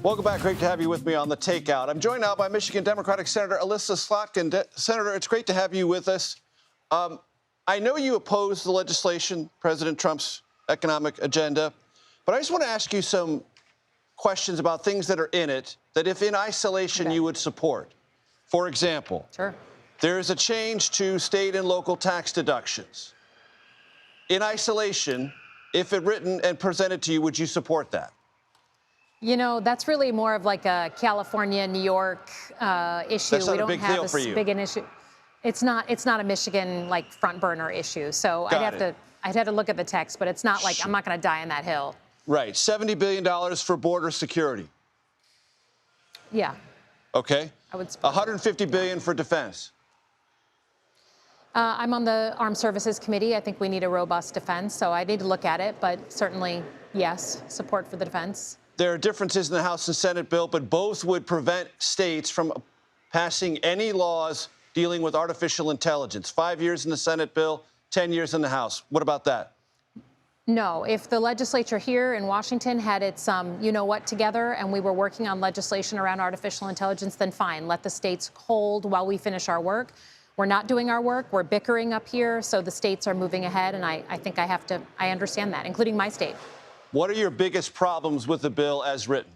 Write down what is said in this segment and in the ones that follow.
Welcome back. Great to have you with me on the Takeout. I'm joined now by Michigan Democratic Senator Elissa Slotkin. Senator, it's great to have you with us. I know you oppose the legislation, President Trump's economic agenda, but I just want to ask you some questions about things that are in it that if in isolation you would support. For example, there is a change to state and local tax deductions. In isolation, if it written and presented to you, would you support that? You know, that's really more of like a California, New York issue. That's not we don't a big have deal a for you. big an issue. It's not a Michigan like front burner issue. So I'd have to look at the text, but it's not like I'm not going to die on that hill. Right. $70 billion for border security. Yeah. Okay. I would support $150 billion for defense. I'm on the Armed Services Committee. I think we need a robust defense, so I need to look at it. But certainly, yes, support for the defense. There are differences in the House and Senate bill, but both would prevent states from passing any laws dealing with artificial intelligence. 5 years in the Senate bill, 10 years in the House. What about that? No, if the legislature here in Washington had its, you know what, together, and we were working on legislation around artificial intelligence, then fine, let the states hold while we finish our work. We're not doing our work. We're bickering up here, so the states are moving ahead, and I think I understand that, including my state. What are your biggest problems with the bill as written?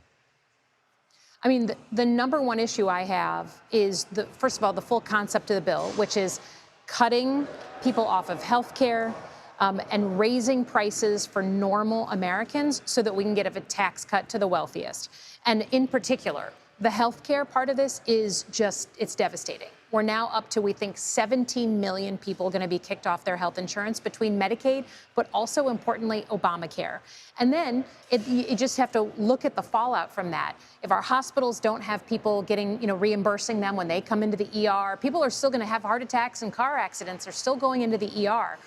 I mean, the number one issue I have is, first of all, the full concept of the bill, which is cutting people off of health care and raising prices for normal Americans so that we can get a tax cut to the wealthiest. And in particular, the health care part of this is just, it's devastating. We're now up to, we think, 17 million people going to be kicked off their health insurance between Medicaid, but also, importantly, Obamacare. And then you just have to look at the fallout from that. If our hospitals don't have people getting, reimbursing them when they come into the ER, people are still going to have heart attacks and car accidents are still going into the ER.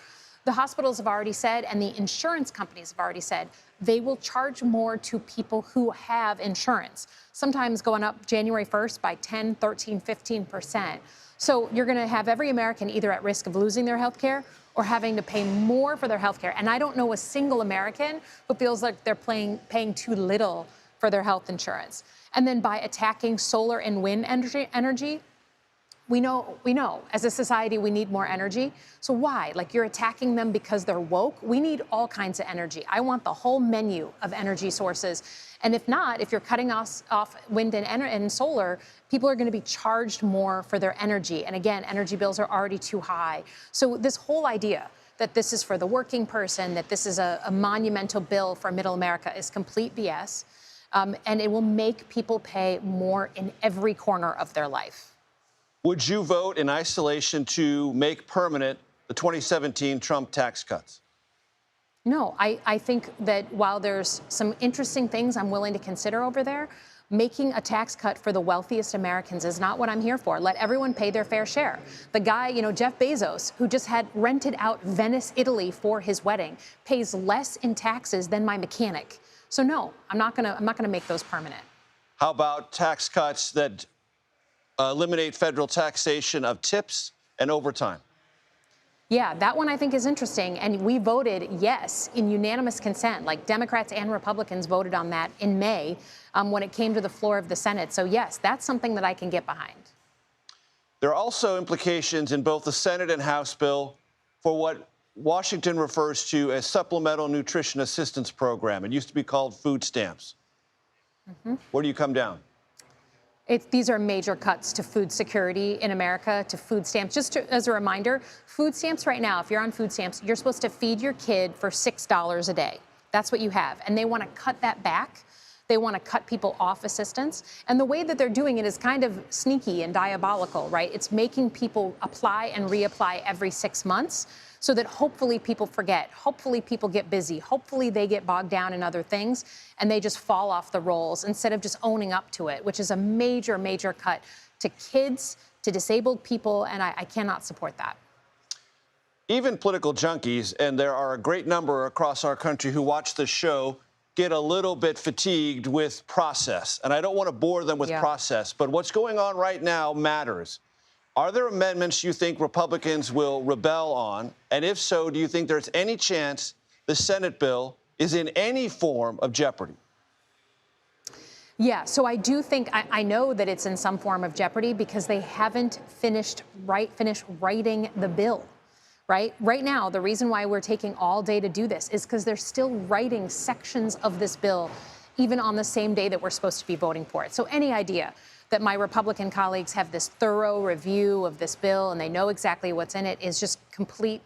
The hospitals have already said, and the insurance companies have already said, they will charge more to people who have insurance, sometimes going up January 1st by 10, 13, 15%. So you're going to have every American either at risk of losing their health care or having to pay more for their health care. And I don't know a single American who feels like they're paying too little for their health insurance. And then by attacking solar and wind energy, we know, as a society, we need more energy. So why? Like, you're attacking them because they're woke? We need all kinds of energy. I want the whole menu of energy sources. And if not, if you're cutting off wind and solar, people are going to be charged more for their energy. And again, energy bills are already too high. So this whole idea that this is for the working person, that this is a monumental bill for middle America is complete BS. And it will make people pay more in every corner of their life. Would you vote in isolation to make permanent the 2017 Trump tax cuts? No, I think that while there's some interesting things I'm willing to consider over there, making a tax cut for the wealthiest Americans is not what I'm here for. Let everyone pay their fair share. The guy, Jeff Bezos, who just had rented out Venice, Italy for his wedding, pays less in taxes than my mechanic. So no, I'm not gonna make those permanent. How about tax cuts that eliminate federal taxation of tips and overtime? Yeah, that one I think is interesting. And we voted yes in unanimous consent. Like, Democrats and Republicans voted on that in May when it came to the floor of the Senate. So yes, that's something that I can get behind. There are also implications in both the Senate and House bill for what Washington refers to as Supplemental Nutrition Assistance Program. It used to be called food stamps. Where do you come down? These are major cuts to food security in America, to food stamps. As a reminder, food stamps right now, if you're on food stamps, you're supposed to feed your kid for $6 a day. That's what you have. And they want to cut that back. They want to cut people off assistance. And the way that they're doing it is kind of sneaky and diabolical, right? It's making people apply and reapply every 6 months so that hopefully people forget, hopefully people get busy, hopefully they get bogged down in other things and they just fall off the rolls instead of just owning up to it, which is a major, major cut to kids, to disabled people, and I cannot support that. Even political junkies, and there are a great number across our country who watch this show, get a little bit fatigued with process. And I don't want to bore them with process, but what's going on right now matters. Are there amendments you think Republicans will rebel on? And if so, do you think there's any chance the Senate bill is in any form of jeopardy? Yeah, so I do think I know that it's in some form of jeopardy because they haven't finished writing the bill. Right now, the reason why we're taking all day to do this is because they're still writing sections of this bill, even on the same day that we're supposed to be voting for it. So any idea that my Republican colleagues have this thorough review of this bill and they know exactly what's in it is just complete,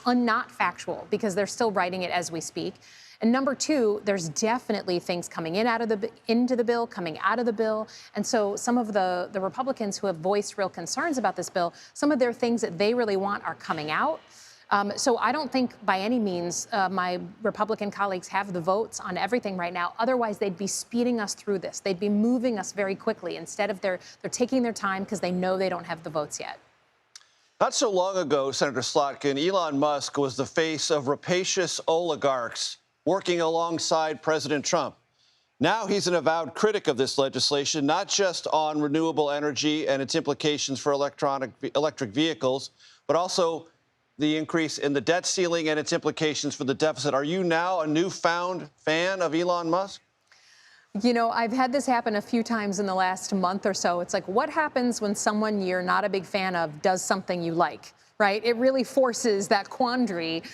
not factual, because they're still writing it as we speak. And number two, there's definitely things coming into the bill, coming out of the bill. And so some of the Republicans who have voiced real concerns about this bill, some of their things that they really want are coming out. So I don't think by any means my Republican colleagues have the votes on everything right now. Otherwise, they'd be speeding us through this. They'd be moving us very quickly. Instead of they're taking their time because they know they don't have the votes yet. Not so long ago, Senator Slotkin, Elon Musk was the face of rapacious oligarchs working alongside President Trump. Now he's an avowed critic of this legislation, not just on renewable energy and its implications for electric vehicles, but also the increase in the debt ceiling and its implications for the deficit. Are you now a newfound fan of Elon Musk? You know, I've had this happen a few times in the last month or so. It's like, what happens when someone you're not a big fan of does something you like? Right? It really forces that quandary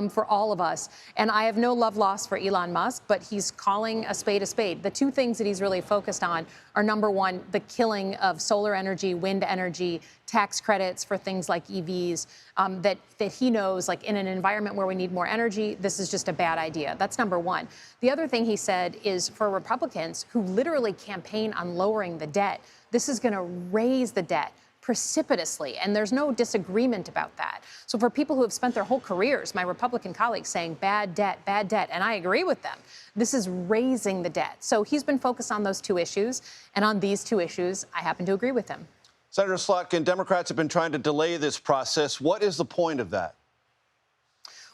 for all of us. And I have no love lost for Elon Musk, but he's calling a spade a spade. The two things that he's really focused on are, number one, the killing of solar energy, wind energy, tax credits for things like EVs, that he knows, like, in an environment where we need more energy, this is just a bad idea. That's number one. The other thing he said is, for Republicans who literally campaign on lowering the debt, this is going to raise the debt precipitously, and there's no disagreement about that. So for people who have spent their whole careers, my Republican colleagues, saying bad debt, and I agree with them, this is raising the debt. So he's been focused on those two issues, and on these two issues, I happen to agree with him. Senator Slotkin, Democrats have been trying to delay this process. What is the point of that?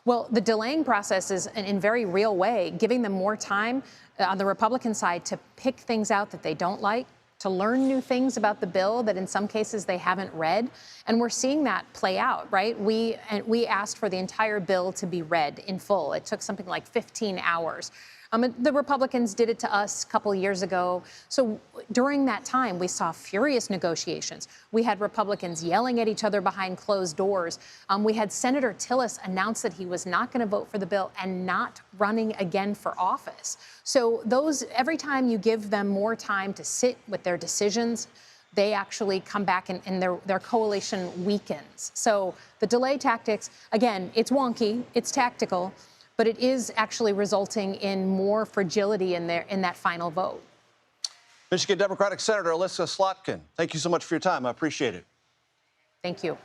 Well, the delaying process is, in a very real way, giving them more time on the Republican side to pick things out that they don't like, to learn new things about the bill that in some cases they haven't read. And we're seeing that play out, right? We asked for the entire bill to be read in full. It took something like 15 hours. The Republicans did it to us a couple years ago. So during that time, we saw furious negotiations. We had Republicans yelling at each other behind closed doors. We had Senator Tillis announce that he was not going to vote for the bill and not running again for office. So every time you give them more time to sit with their decisions, they actually come back and their coalition weakens. So the delay tactics, again, it's wonky, it's tactical, but it is actually resulting in more fragility in that final vote. Michigan Democratic Senator Elissa Slotkin, thank you so much for your time. I appreciate it. Thank you.